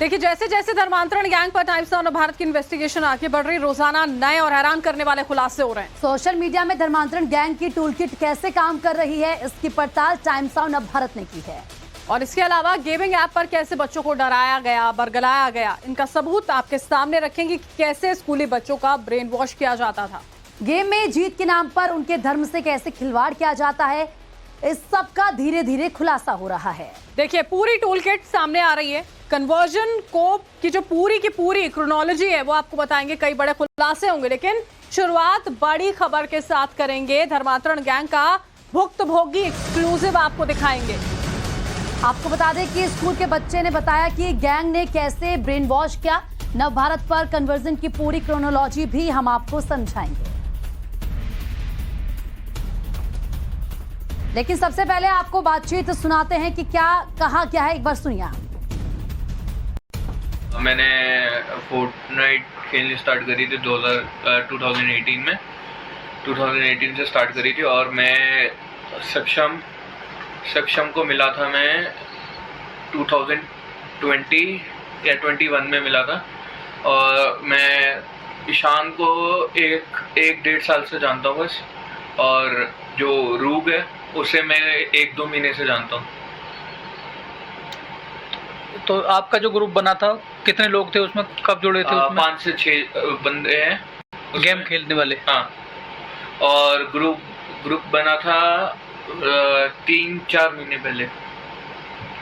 देखिए, जैसे जैसे धर्मांतरण गैंग पर टाइम्स नाउ भारत की इन्वेस्टिगेशन आगे बढ़ रही, रोजाना नए और हैरान करने वाले खुलासे हो रहे हैं। सोशल मीडिया में धर्मांतरण गैंग की टूलकिट कैसे काम कर रही है, इसकी पड़ताल टाइम्स नाउ भारत ने की है। और इसके अलावा गेमिंग ऐप पर कैसे बच्चों को डराया गया, बरगलाया गया, इनका सबूत आपके सामने रखेंगे कि कैसे स्कूली बच्चों का ब्रेन वॉश किया जाता था। गेम में जीत के नाम पर उनके धर्म से कैसे खिलवाड़ किया जाता है, इस सब का धीरे धीरे खुलासा हो रहा है। देखिए, पूरी टूल किट सामने आ रही है। कन्वर्जन को की जो पूरी की पूरी क्रोनोलॉजी है वो आपको बताएंगे, कई बड़े खुलासे होंगे, लेकिन शुरुआत बड़ी खबर के साथ करेंगे। धर्मांतरण गैंग का भुक्तभोगी एक्सक्लूसिव आपको दिखाएंगे। आपको बता दें कि स्कूल के बच्चे ने बताया कि गैंग ने कैसे ब्रेन वॉश किया। नवभारत पर कन्वर्जन की पूरी क्रोनोलॉजी भी हम आपको समझाएंगे, लेकिन सबसे पहले आपको बातचीत सुनाते हैं कि क्या कहा क्या है, एक बार सुनिए। मैंने फोर्टनाइट खेलनी स्टार्ट करी थी 2018 में। 2018 से स्टार्ट करी थी और मैं सक्षम को मिला था। मैं 2020 या 21 में मिला था और मैं ईशान को एक डेढ़ साल से जानता हूँ बस, और जो रूग है उसे मैं 1-2 महीने से जानता हूँ। तो आपका जो ग्रुप बना था, कितने लोग थे उसमें, कब जुड़े थे उसमें? 5 से 6 बंदे हैं गेम खेलने वाले। हाँ, और ग्रुप बना था 3-4 महीने पहले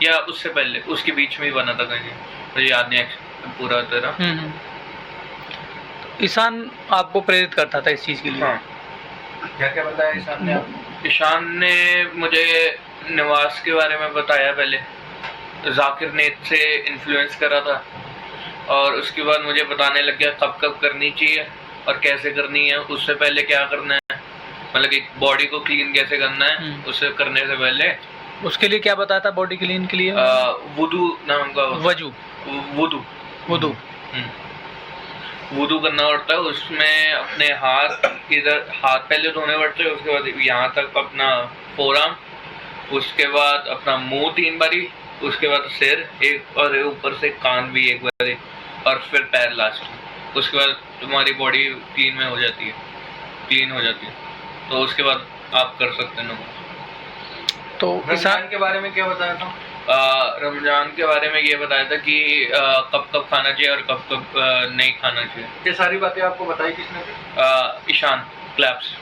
या उससे पहले, उसके बीच में ही बना था कहीं, मुझे याद नहीं पूरा तरह। ईशान आपको प्रेरित करता था इस चीज के लिए? हाँ। क्या क्या बताया ईशान ने आपको? ईशान ने मुझे निवास के बारे में बताया, पहले जाकिर ने से इन्फ्लुएंस करा था और उसके बाद मुझे बताने लग गया कब करनी चाहिए और कैसे करनी है, उससे पहले क्या करना है, मतलब कि बॉडी को क्लीन कैसे करना है उसे करने से पहले। उसके लिए क्या बताया था बॉडी क्लीन के लिए? वुदू नाम का वुदू करना पड़ता है। उसमें अपने हाथ पहले धोने पड़ते हैं, उसके बाद यहाँ तक अपना फोरआर्म, उसके बाद अपना मुंह 3 बारी, उसके बाद सिर एक, और ऊपर से कान भी 1 बारी, और फिर पैर लास्ट। उसके बाद तुम्हारी बॉडी क्लीन हो जाती है। तो उसके बाद आप कर सकते हैं। तो रमजान के बारे में क्या बताया था? रमजान के बारे में ये बताया था कि कब खाना चाहिए और कब नहीं खाना चाहिए। ये सारी बातें आपको बताई किसने थी? ईशान क्लैप्स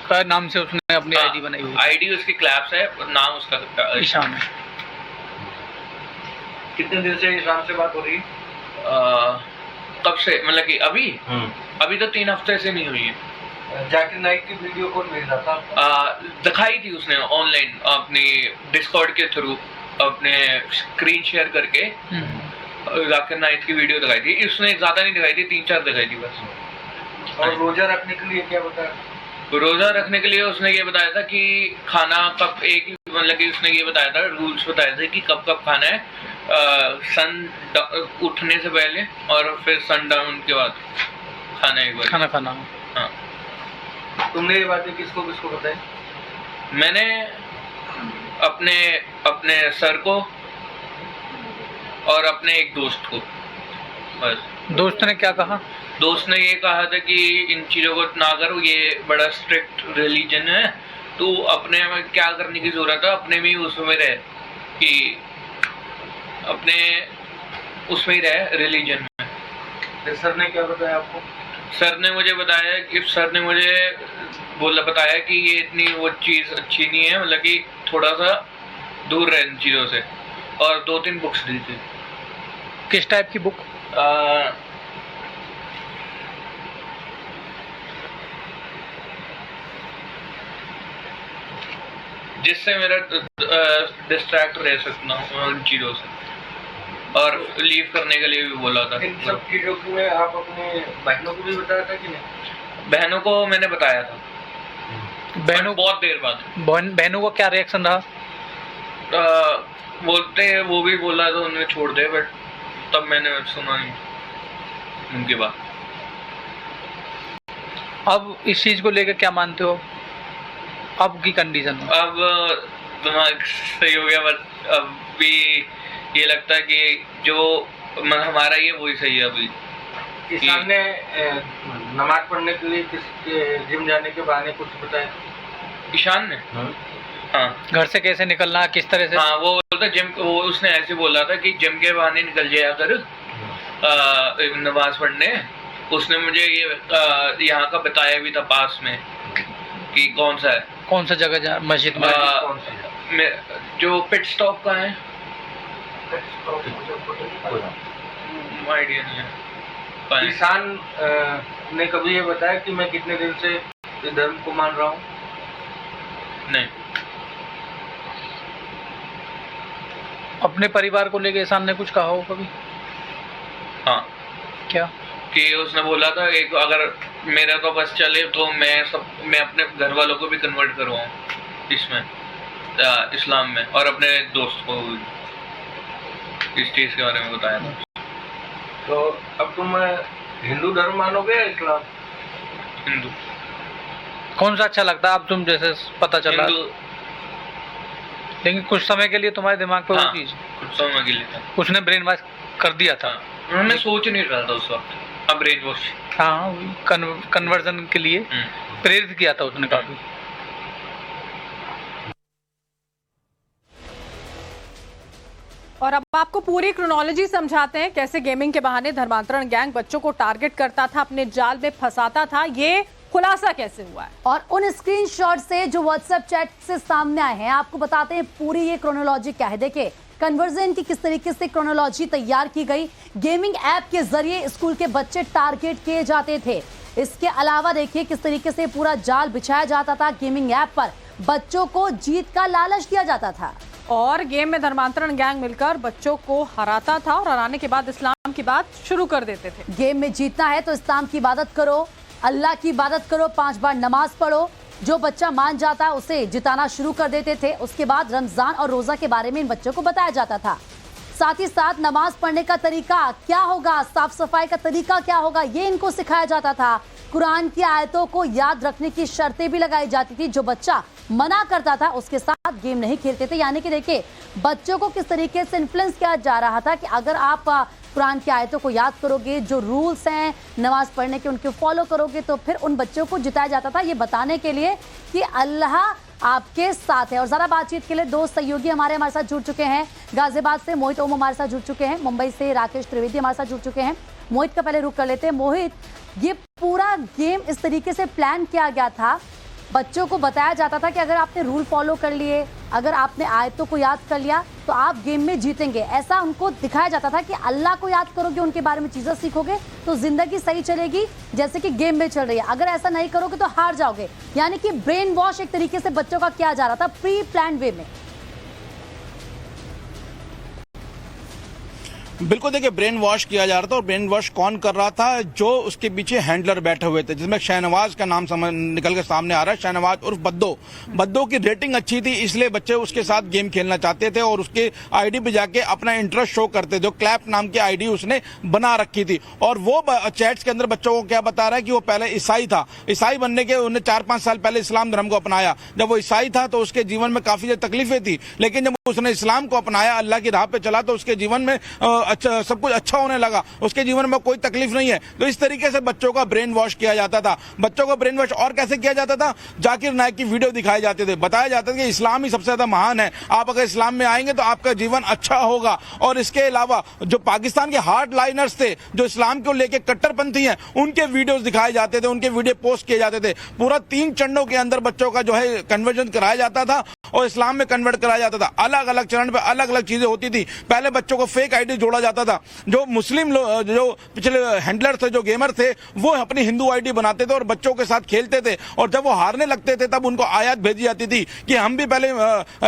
का नाम से उसने अपनी आईडी बनाई हुई। आईडी उसकी क्लैप्स है, नाम उसका ईशान है। कितने दिन से ईशान से बात हो रही है? कब से, मतलब कि अभी तो 3 हफ्ते से नहीं हुई है। जाकिर नाइक की वीडियो कौन भेज रहा था? दिखाई थी उसने ऑनलाइन अपनी डिस्कॉर्ड के थ्रू, अपने स्क्रीन शेयर करके जाकिर नाइक की वीडियो दिखाई थी। उसने ज्यादा नहीं दिखाई थी, 3-4 दिखाई थी बस। और रोजा रखने के लिए क्या बताया? रोजा रखने के लिए उसने ये बताया था कि खाना कब, मतलब कि उसने ये बताया था, रूल्स बताए थे कि कब खाना है, सन उठने से पहले और फिर सन डाउन के बाद खाना, एक बार खाना। हाँ। तुमने ये बातें किसको बताई? मैंने अपने सर को और अपने एक दोस्त को बस। दोस्त ने क्या कहा? दोस्त ने ये कहा था कि इन चीज़ों को ना करो, ये बड़ा स्ट्रिक्ट रिलीजन है, तो अपने में क्या करने की जरूरत है, अपने में ही उसमें रहे, कि अपने उसमें ही रहे, रिलीजन में। सर ने क्या बताया आपको? सर ने मुझे बताया कि बताया कि ये इतनी वो चीज़ अच्छी नहीं है, मतलब कि थोड़ा सा दूर रहे इन चीज़ों से, और 2-3 बुक्स दी थी। किस टाइप की बुक? जिससे मेरा डिस्ट्रैक्ट रह सकता हूँ उन चीज़ों से, और लीव करने के लिए भी बोला था। इन सब चीज़ों में आप अपने बहनों को भी बताया था कि नहीं? बहनों को मैंने बताया था, बहनों बहुत देर बाद। बहनों का क्या रिएक्शन रहा? बोलते हैं, वो भी बोला तो उन्हें छोड़ दे, बट तब मैंने सुना नहीं उनकी बात। अब इस चीज को लेकर क्या मानते हो? अब की कंडीशन में अब दिमाग सही हो गया, बस अब भी ये लगता है कि जो हमारा ये वही सही है अभी। किसान ने नमाज पढ़ने के लिए जिम जाने के बहाने कुछ बताया? ईशान ने हाँ घर से कैसे निकलना, किस तरह से? हाँ वो बोलता जिम, वो उसने ऐसे बोला था कि जिम के बहाने निकल जाया कर नमाज पढ़ने। उसने मुझे ये यहाँ का बताया भी था पास में कि कौन सा जगह मस्जिद में जो पिट स्टॉप का है, आइडिया नहीं है। किसान ने कभी ये बताया कि मैं कितने दिन से इस धर्म को मान रहा हूँ? नहीं। अपने परिवार को लेके किसान ने कुछ कहा हो कभी? हाँ क्या? कि उसने बोला था एक अगर मेरा तो बस चले तो मैं अपने घर वालों को भी कन्वर्ट करूँगा इसमें इस्लाम में, और अपने दोस्त को इस चीज के बारे में बताया था। तो अब तुम हिंदू धर्म मानोगे या इस्लाम? हिंदू। कौन सा अच्छा लगता है? अब तुम जैसे पता चला, लेकिन कुछ समय के लिए तुम्हारे दिमाग पे वो चीज कुछ समय के लिए था, उसने ब्रेन वॉश कर दिया था। मैं सोच नहीं रहा था उस वक्त। अब ब्रेन वॉश, हाँ, कन्वर्जन के लिए प्रेरित किया था उसने काफी। और अब आपको पूरी क्रोनोलॉजी समझाते हैं कैसे गेमिंग के बहाने धर्मांतरण गैंग बच्चों को टारगेट करता था, अपने जाल में फंसाता था। ये खुलासा कैसे हुआ है और उन स्क्रीनशॉट से जो व्हाट्सएप चैट से सामने आए हैं, आपको बताते हैं पूरी ये क्रोनोलॉजी क्या है। देखिए कन्वर्जन की किस तरीके से क्रोनोलॉजी तैयार की गई। गेमिंग ऐप के जरिए स्कूल के बच्चे टारगेट किए जाते थे। इसके अलावा देखिए किस तरीके से पूरा जाल बिछाया जाता था। गेमिंग ऐप पर बच्चों को जीत का लालच दिया जाता था और गेम में धर्मांतरण गैंग मिलकर बच्चों को हराता था और हराने के बाद इस्लाम की बात शुरू कर देते थे। गेम में जीतना है तो इस्लाम की इबादत करो, अल्लाह की इबादत करो, 5 बार नमाज पढ़ो। जो बच्चा मान जाता है उसे जिताना शुरू कर देते थे। उसके बाद रमजान और रोजा के बारे में इन बच्चों को बताया जाता था। साथ ही साथ नमाज पढ़ने का तरीका क्या होगा, साफ सफाई का तरीका क्या होगा, ये इनको सिखाया जाता था। कुरान की आयतों को याद रखने की शर्तें भी लगाई जाती थी। जो बच्चा मना करता था उसके साथ गेम नहीं खेलते थे। यानी कि देखिए बच्चों को किस तरीके से इन्फ्लुएंस किया जा रहा था कि अगर आप कुरान की आयतों को याद करोगे, जो रूल्स हैं नमाज पढ़ने के उनके फॉलो करोगे, तो फिर उन बच्चों को जिताया जाता था, ये बताने के लिए कि अल्लाह आपके साथ है। और ज़रा बातचीत के लिए 2 सहयोगी हमारे साथ जुड़ चुके हैं। गाजियाबाद से मोहित ओम हमारे साथ जुड़ चुके हैं, मुंबई से राकेश त्रिवेदी हमारे साथ जुड़ चुके हैं। मोहित का पहले रुख कर लेते हैं। मोहित, ये पूरा गेम इस तरीके से प्लान किया गया था, बच्चों को बताया जाता था कि अगर आपने रूल फॉलो कर लिए, अगर आपने आयतों को याद कर लिया तो आप गेम में जीतेंगे। ऐसा उनको दिखाया जाता था कि अल्लाह को याद करोगे, उनके बारे में चीज़ें सीखोगे तो जिंदगी सही चलेगी जैसे कि गेम में चल रही है। अगर ऐसा नहीं करोगे तो हार जाओगे। यानी कि ब्रेन वॉश एक तरीके से बच्चों का किया जा रहा था प्री प्लान वे में। बिल्कुल, देखिए ब्रेन वॉश किया जा रहा था। और ब्रेन वॉश कौन कर रहा था? जो उसके पीछे हैंडलर बैठे हुए थे, जिसमें शहनवाज का नाम निकल के सामने आ रहा है। शहनवाज उर्फ बद्दो की रेटिंग अच्छी थी, इसलिए बच्चे उसके साथ गेम खेलना चाहते थे और उसके आईडी पे जाके अपना इंटरेस्ट शो करते थे। क्लैप नाम की आईडी उसने बना रखी थी और वो चैट्स के अंदर बच्चों को क्या बता रहा है कि वो पहले ईसाई था। ईसाई बनने के उन्हें 4-5 साल पहले इस्लाम धर्म को अपनाया। जब वो ईसाई था तो उसके जीवन में काफी तकलीफें थी, लेकिन जब उसने इस्लाम को अपनाया, अल्लाह की राह पे चला, तो उसके जीवन में अच्छा सब कुछ अच्छा होने लगा। उसके जीवन में कोई तकलीफ नहीं है। तो इस तरीके से बच्चों का ब्रेन वॉश किया जाता था। बच्चों का ब्रेन वॉश और कैसे किया जाता था? जाकिर नाइक की वीडियो दिखाए जाते थे, बताया जाता था कि इस्लाम ही सबसे ज्यादा महान है, आप अगर इस्लाम में आएंगे तो आपका जीवन अच्छा होगा। और इसके अलावा जो पाकिस्तान के हार्ड लाइनर्स थे, जो इस्लाम को लेकर कट्टरपंथी हैं, उनके वीडियोस दिखाए जाते थे, उनके वीडियो पोस्ट किए जाते थे। पूरा 3 चरणों के अंदर बच्चों का जो है कन्वर्जन कराया जाता था और इस्लाम में कन्वर्ट कराया जाता था। अलग अलग चरण पे अलग अलग चीजें होती थी। पहले बच्चों को फेक आईडी जोड़ा जाता था। जो मुस्लिम जो पिछले हैंडलर थे, जो गेमर थे, वो अपनी हिंदू आईडी बनाते थे और बच्चों के साथ खेलते थे। और जब वो हारने लगते थे तब उनको आयत भेजी जाती थी कि हम भी पहले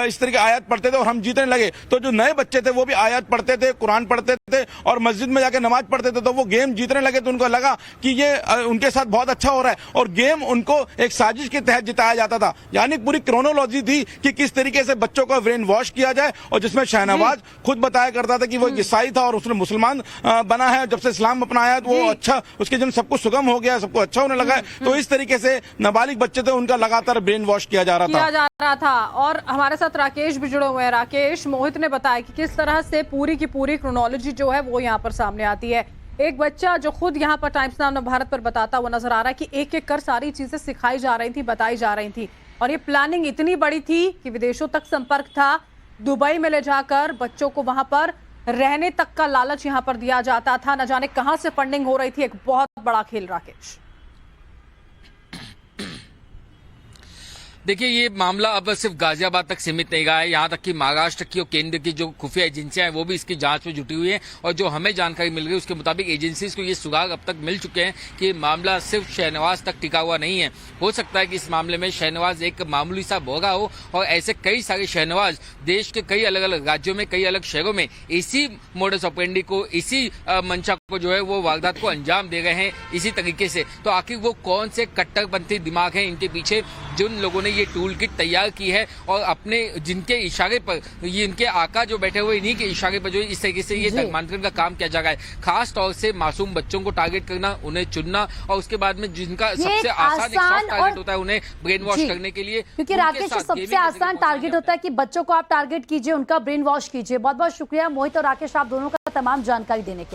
इस तरह की आयत पढ़ते थे और हम जीतने लगे। तो जो नए बच्चे थे वो भी आयत पढ़ते थे, कुरान पढ़ते थे और मस्जिद में जाकर नमाज पढ़ते थे। तो वो गेम जीतने लगे तो उनको लगा कि ये उनके साथ बहुत अच्छा हो रहा है और गेम उनको एक साजिश के तहत जिताया जाता था। यानी पूरी क्रोनोलॉजी थी कि किस तरीके से बच्चों का ब्रेन वॉश किया जाए। और जिसमें शहनवाज खुद बताया करता था कि वो ईसाई था और उसने मुसलमान बना है, जब से इस्लाम अपनाया तो वो अच्छा, उसके जन सब कुछ सुगम हो गया, सबको अच्छा होने लगा है। तो इस तरीके से नाबालिग बच्चे थे, उनका लगातार ब्रेन वॉश किया जा रहा था। और हमारे साथ राकेश भी जुड़े हुए हैं। राकेश, मोहित ने बताया कि किस तरह से पूरी की पूरी क्रोनोलॉजी जो है वो यहाँ पर सामने आती है। एक बच्चा जो खुद यहाँ पर टाइम्स नाउ भारत पर बताता हुआ नजर आ रहा है कि एक एक कर सारी चीजें सिखाई जा रही थी, बताई जा रही थी, और ये प्लानिंग इतनी बड़ी थी कि विदेशों तक संपर्क था। दुबई में ले जाकर बच्चों को वहां पर रहने तक का लालच यहां पर दिया जाता था। न जाने कहां से फंडिंग हो रही थी। एक बहुत बड़ा खेल राकेश। देखिए, ये मामला अब सिर्फ गाजियाबाद तक सीमित नहीं रहा है, यहाँ तक कि महाराष्ट्र की और केंद्र की जो खुफिया एजेंसियां हैं वो भी इसकी जांच में जुटी हुई हैं। और जो हमें जानकारी मिल रही है उसके मुताबिक एजेंसीज को ये सुराग अब तक मिल चुके हैं कि ये मामला सिर्फ शहनवाज तक टिका हुआ नहीं है। हो सकता है कि इस मामले में शहनवाज एक मामूली सा भोगा हो और ऐसे कई सारे शहनवाज देश के कई अलग अलग राज्यों में, कई अलग शहरों में इसी मोडस ऑपरेंडी को, इसी मंशा को जो है वो वारदात को अंजाम दे रहे हैं इसी तरीके से। तो आखिर वो कौन से कट्टरपंथी दिमाग हैं इनके पीछे, जिन लोगों ने ये टूल किट तैयार की है और अपने जिनके इशारे पर, ये इनके आका जो बैठे हुए इन्हीं के इशारे पर जो इस तरीके से ये धर्मांतरण का काम किया जा रहा है। खास तौर से मासूम बच्चों को टारगेट करना, उन्हें चुनना और उसके बाद में जिनका सबसे आसान एक सॉफ्ट टारगेट होता है उन्हें ब्रेन वॉश करने के लिए। क्योंकि राकेश सबसे आसान टारगेट होता है कि बच्चों को आप टारगेट कीजिए, उनका ब्रेन वॉश कीजिए। बहुत बहुत शुक्रिया मोहित और राकेश, आप दोनों का तमाम जानकारी देने के लिए।